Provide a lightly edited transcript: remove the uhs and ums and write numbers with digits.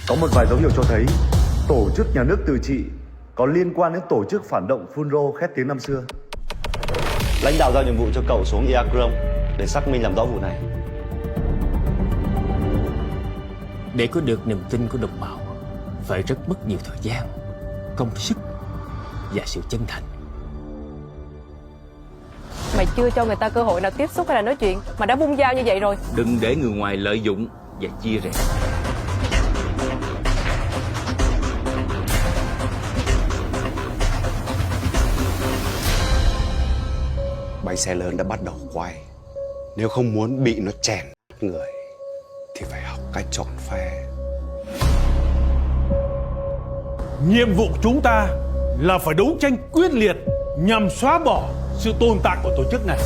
Có một vài dấu hiệu cho thấy tổ chức nhà nước tự trị có liên quan đến tổ chức phản động phun rô khét tiếng năm xưa. Lãnh đạo giao nhiệm vụ cho cậu xuống Iagrom để xác minh làm rõ vụ này. Để có được niềm tin của đồng bào phải rất mất nhiều thời gian, công sức và sự chân thành. Mày chưa cho người ta cơ hội nào tiếp xúc hay là nói chuyện mà đã vung dao như vậy rồi. Đừng để người ngoài lợi dụng và chia rẽ. Bánh xe lớn đã bắt đầu quay. Nếu không muốn bị nó chèn người thì phải học cách chọn phe. Nhiệm vụ của chúng ta là phải đấu tranh quyết liệt nhằm xóa bỏ sự tồn tại của tổ chức này.